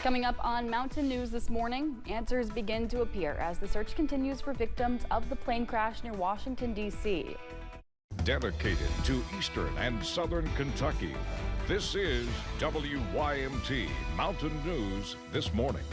Coming up on Mountain News this morning, answers begin to appear as the search continues for victims of the plane crash near Washington, D.C. Dedicated to Eastern and Southern Kentucky, this is WYMT Mountain News This Morning.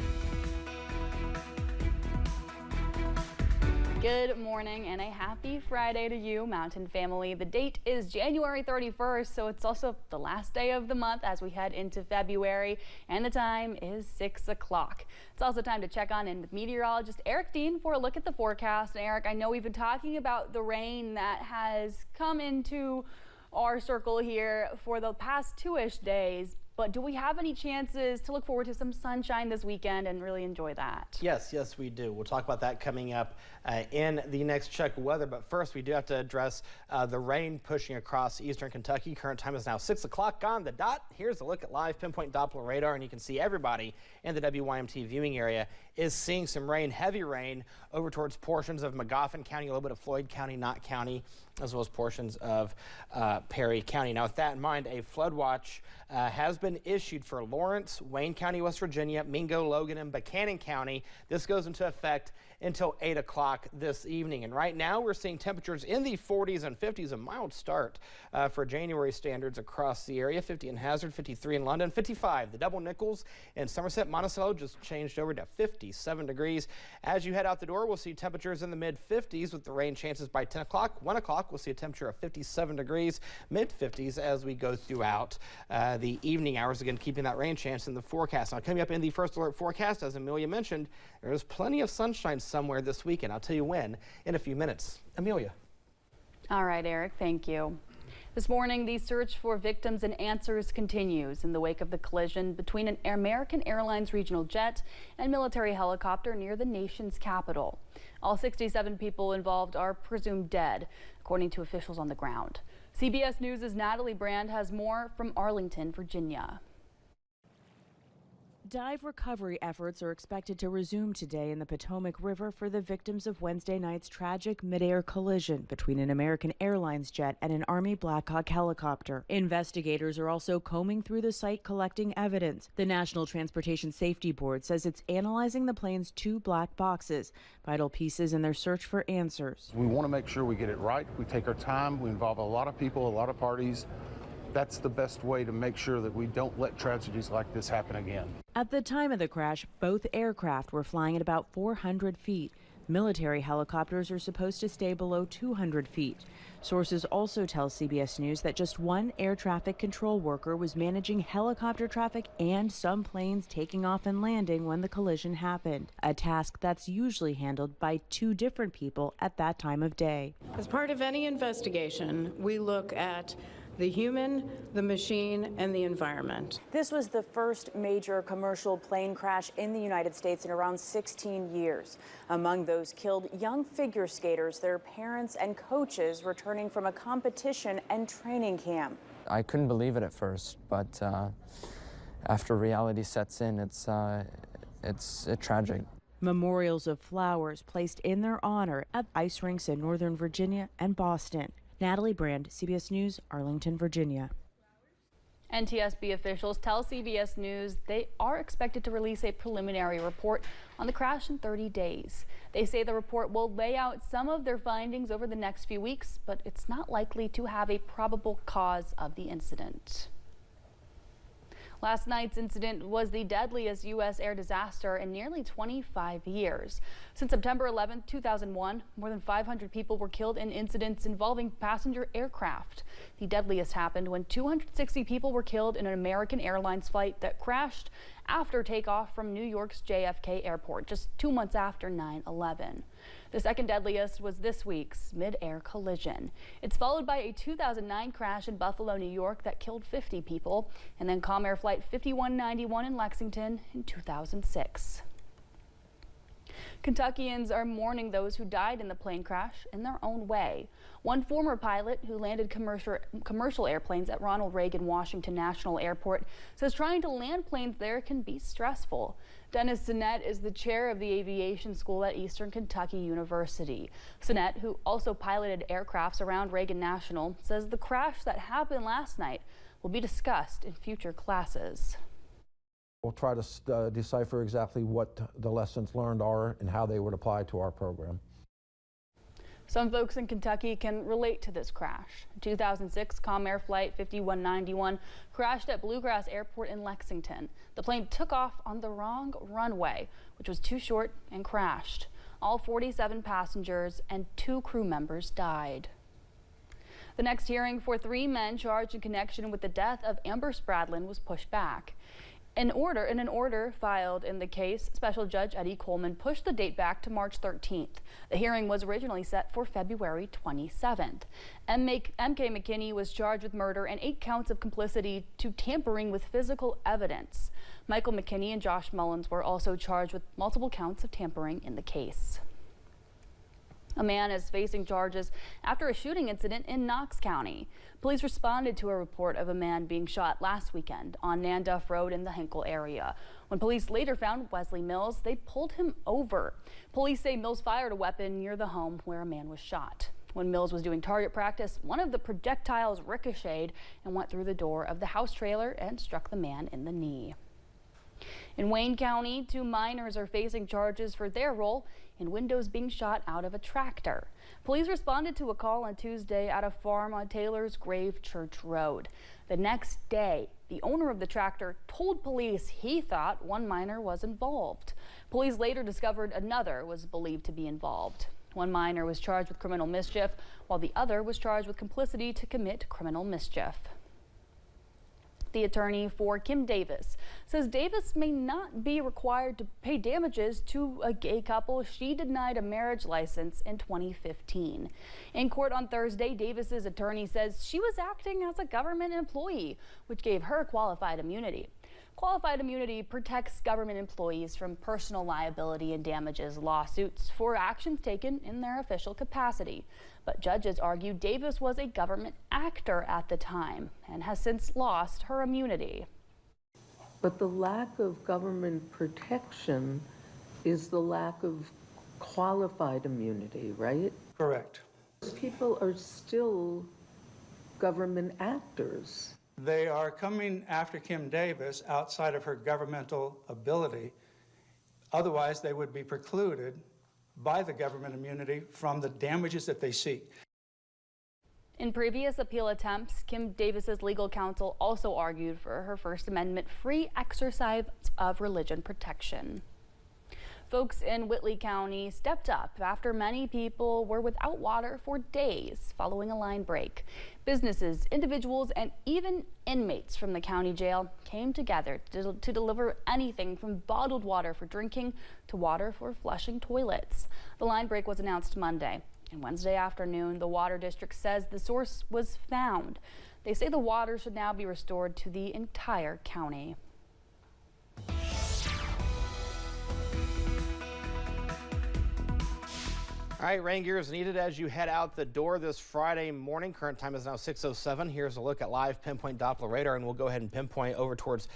Good morning and a happy Friday to you, Mountain family. The date is January 31st, so it's also the last day of the month as we head into February, and the time is 6 o'clock. It's also time to check on in with meteorologist Eric Dean for a look at the forecast. And Eric, I know we've been talking about the rain that has come into our circle here for the past two-ish days, but do we have any chances to look forward to some sunshine this weekend and really enjoy that? Yes, we do. We'll talk about that coming up in the next check of weather. But first, we do have to address the rain pushing across eastern Kentucky. Current time is now 6 o'clock on the dot. Here's a look at live pinpoint Doppler radar, and you can see everybody in the WYMT viewing area is seeing some rain, heavy rain, over towards portions of Magoffin County, a little bit of Floyd County, Knott County, as well as portions of Perry County. Now, with that in mind, a flood watch has been issued for Lawrence, Wayne County, West Virginia, Mingo, Logan, and Buchanan County. This goes into effect until 8 o'clock this evening. And right now we're seeing temperatures in the 40s and 50s, a mild start for January standards across the area. 50 in Hazard, 53 in London, 55. The Double Nichols in Somerset, Monticello just changed over to 57 degrees. As you head out the door, we'll see temperatures in the mid-50s with the rain chances by 10 o'clock. 1 o'clock, we'll see a temperature of 57 degrees, mid-50s as we go throughout the evening hours. Again, keeping that rain chance in the forecast. Now, coming up in the first alert forecast, as Amelia mentioned, there is plenty of sunshine somewhere this weekend. I'll tell you when in a few minutes. Amelia. All right, Eric, thank you. This morning, the search for victims and answers continues in the wake of the collision between an American Airlines regional jet and military helicopter near the nation's capital. All 67 people involved are presumed dead, according to officials on the ground. CBS News' Natalie Brand has more from Arlington, Virginia. Dive recovery efforts are expected to resume today in the Potomac River for the victims of Wednesday night's tragic mid-air collision between an American Airlines jet and an Army Black Hawk helicopter. Investigators are also combing through the site collecting evidence. The National Transportation Safety Board says it's analyzing the plane's two black boxes, vital pieces in their search for answers. We want to make sure we get it right. We take our time. We involve a lot of people, a lot of parties. That's the best way to make sure that we don't let tragedies like this happen again. At the time of the crash, both aircraft were flying at about 400 feet. Military helicopters are supposed to stay below 200 feet. Sources also tell CBS News that just one air traffic control worker was managing helicopter traffic and some planes taking off and landing when the collision happened, a task that's usually handled by two different people at that time of day. As part of any investigation, we look at the human, the machine, and the environment. This was the first major commercial plane crash in the United States in around 16 years. Among those killed, young figure skaters, their parents, and coaches returning from a competition and training camp. I couldn't believe it at first, but after reality sets in, it's tragic. Memorials of flowers placed in their honor at ice rinks in Northern Virginia and Boston. Natalie Brand, CBS News, Arlington, Virginia. NTSB officials tell CBS News they are expected to release a preliminary report on the crash in 30 days. They say the report will lay out some of their findings over the next few weeks, but it's not likely to have a probable cause of the incident. Last night's incident was the deadliest U.S. air disaster in nearly 25 years. Since September 11, 2001, more than 500 people were killed in incidents involving passenger aircraft. The deadliest happened when 260 people were killed in an American Airlines flight that crashed after takeoff from New York's JFK Airport just 2 months after 9/11. The second deadliest was this week's mid-air collision. It's followed by a 2009 crash in Buffalo, New York that killed 50 people, and then Comair Flight 5191 in Lexington in 2006. Kentuckians are mourning those who died in the plane crash in their own way. One former pilot who landed commercial airplanes at Ronald Reagan Washington National Airport says trying to land planes there can be stressful. Dennis Sinnett is the chair of the aviation school at Eastern Kentucky University. Sinnett, who also piloted aircrafts around Reagan National, says the crash that happened last night will be discussed in future classes. We'll try to decipher exactly what the lessons learned are and how they would apply to our program. Some folks in Kentucky can relate to this crash. In 2006, Comair Flight 5191 crashed at Bluegrass Airport in Lexington. The plane took off on the wrong runway, which was too short, and crashed. All 47 passengers and 2 crew members died. The next hearing for 3 men charged in connection with the death of Amber Spradlin was pushed back. In an order filed in the case, Special Judge Eddie Coleman pushed the date back to March 13th. The hearing was originally set for February 27th. MK McKinney was charged with murder and 8 counts of complicity to tampering with physical evidence. Michael McKinney and Josh Mullins were also charged with multiple counts of tampering in the case. A man is facing charges after a shooting incident in Knox County. Police responded to a report of a man being shot last weekend on Nanduff Road in the Hinkle area. When police later found Wesley Mills, they pulled him over. Police say Mills fired a weapon near the home where a man was shot. When Mills was doing target practice, one of the projectiles ricocheted and went through the door of the house trailer and struck the man in the knee. In Wayne County, 2 minors are facing charges for their role in windows being shot out of a tractor. Police responded to a call on Tuesday at a farm on Taylor's Grave Church Road. The next day, the owner of the tractor told police he thought 1 minor was involved. Police later discovered another was believed to be involved. 1 minor was charged with criminal mischief, while the other was charged with complicity to commit criminal mischief. The attorney for Kim Davis says Davis may not be required to pay damages to a gay couple she denied a marriage license in 2015. In court on Thursday, Davis's attorney says she was acting as a government employee, which gave her qualified immunity. Qualified immunity protects government employees from personal liability and damages lawsuits for actions taken in their official capacity. But judges argue Davis was a government actor at the time and has since lost her immunity. But the lack of government protection is the lack of qualified immunity, right? Correct. People are still government actors. They are coming after Kim Davis outside of her governmental ability. Otherwise, they would be precluded by the government immunity from the damages that they seek. In previous appeal attempts, Kim Davis's legal counsel also argued for her First Amendment free exercise of religion protection. Folks in Whitley County stepped up after many people were without water for days following a line break. Businesses, individuals, and even inmates from the county jail came together to deliver anything from bottled water for drinking to water for flushing toilets. The line break was announced Monday, and Wednesday afternoon, the Water District says the source was found. They say the water should now be restored to the entire county. All right, rain gear is needed as you head out the door this Friday morning. Current time is now 6:07. Here's a look at live pinpoint Doppler radar, and we'll go ahead and pinpoint over towards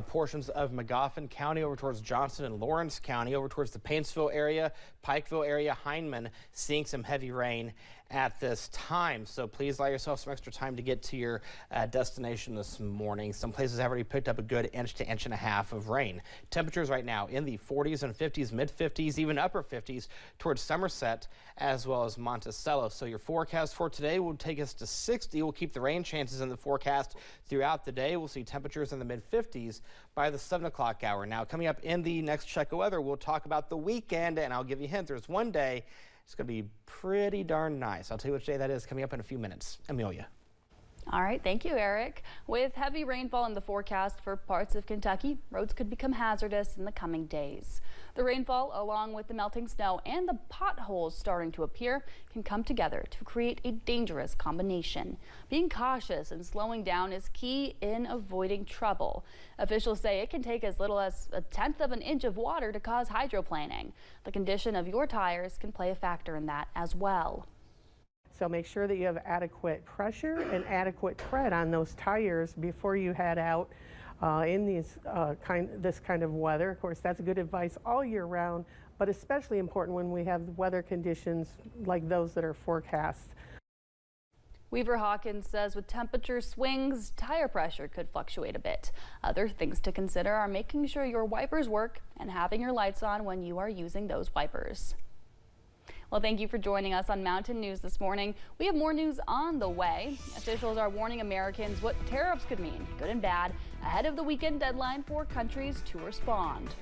portions of Magoffin County, over towards Johnson and Lawrence County, over towards the Paintsville area, Pikeville area, Hindman, seeing some heavy rain at this time. So please allow yourself some extra time to get to your destination this morning. Some places have already picked up a good inch to inch and a half of rain. Temperatures right now in the 40s and 50s, mid 50s, even upper 50s towards Somerset as well as Monticello. So your forecast for today will take us to 60. We'll keep the rain chances in the forecast throughout the day. We'll see temperatures in the mid 50s by the 7 o'clock hour. Now coming up in the next check of weather, we'll talk about the weekend, and I'll give you a hint. There's one day it's going to be pretty darn nice. I'll tell you which day that is coming up in a few minutes. Amelia. All right, thank you, Eric. With heavy rainfall in the forecast for parts of Kentucky, roads could become hazardous in the coming days. The rainfall, along with the melting snow and the potholes starting to appear, can come together to create a dangerous combination. Being cautious and slowing down is key in avoiding trouble. Officials say it can take as little as 1/10 of an inch of water to cause hydroplaning. The condition of your tires can play a factor in that as well. So make sure that you have adequate pressure and adequate tread on those tires before you head out in this kind of weather. Of course, that's good advice all year round, but especially important when we have weather conditions like those that are forecast. Weaver Hawkins says with temperature swings, tire pressure could fluctuate a bit. Other things to consider are making sure your wipers work and having your lights on when you are using those wipers. Well, thank you for joining us on Mountain News this morning. We have more news on the way. Officials are warning Americans what tariffs could mean, good and bad, ahead of the weekend deadline for countries to respond.